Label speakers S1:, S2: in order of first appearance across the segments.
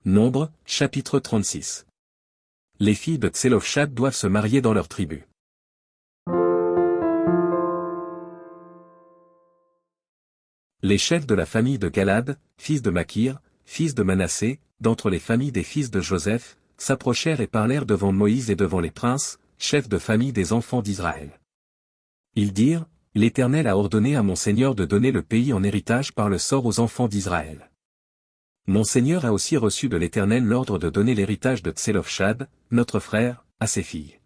S1: Nombre, chapitre 36. Les filles de Tselophshad doivent se marier dans leur tribu. Les chefs de la famille de Galad, fils de Makir, fils de Manassé, d'entre les familles des fils de Joseph, s'approchèrent et parlèrent devant Moïse et devant les princes, chefs de famille des enfants d'Israël. Ils dirent, l'Éternel a ordonné à mon Seigneur de donner le pays en héritage par le sort aux enfants d'Israël. Mon Seigneur a aussi reçu de l'Éternel l'ordre de donner l'héritage de Tselophshad, notre frère, à ses filles.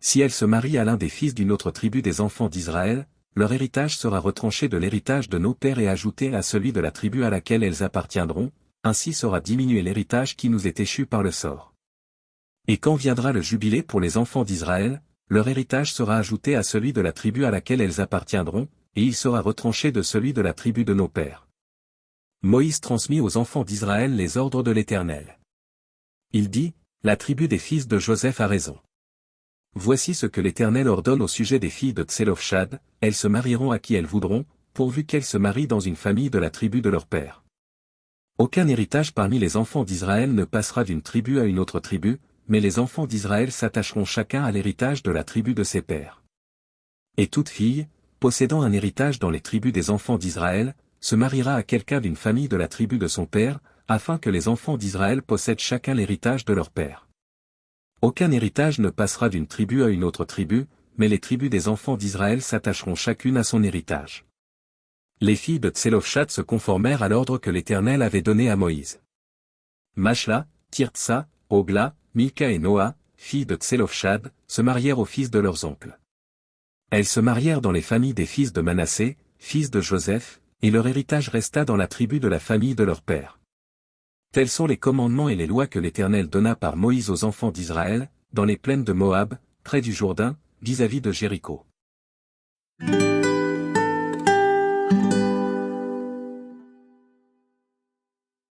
S1: Si elles se marient à l'un des fils d'une autre tribu des enfants d'Israël, leur héritage sera retranché de l'héritage de nos pères et ajouté à celui de la tribu à laquelle elles appartiendront, ainsi sera diminué l'héritage qui nous est échu par le sort. Et quand viendra le jubilé pour les enfants d'Israël, leur héritage sera ajouté à celui de la tribu à laquelle elles appartiendront, et il sera retranché de celui de la tribu de nos pères. Moïse transmit aux enfants d'Israël les ordres de l'Éternel. Il dit, la tribu des fils de Joseph a raison. Voici ce que l'Éternel ordonne au sujet des filles de Tselophshad, elles se marieront à qui elles voudront, pourvu qu'elles se marient dans une famille de la tribu de leur père. Aucun héritage parmi les enfants d'Israël ne passera d'une tribu à une autre tribu, mais les enfants d'Israël s'attacheront chacun à l'héritage de la tribu de ses pères. Et toute fille, possédant un héritage dans les tribus des enfants d'Israël, se mariera à quelqu'un d'une famille de la tribu de son père, afin que les enfants d'Israël possèdent chacun l'héritage de leur père. Aucun héritage ne passera d'une tribu à une autre tribu, mais les tribus des enfants d'Israël s'attacheront chacune à son héritage. Les filles de Tselophshad se conformèrent à l'ordre que l'Éternel avait donné à Moïse. Machla, Tirtsa, Ogla, Milka et Noa, filles de Tselophshad, se marièrent aux fils de leurs oncles. Elles se marièrent dans les familles des fils de Manassé, fils de Joseph, et leur héritage resta dans la tribu de la famille de leur père. Tels sont les commandements et les lois que l'Éternel donna par Moïse aux enfants d'Israël, dans les plaines de Moab, près du Jourdain, vis-à-vis de Jéricho.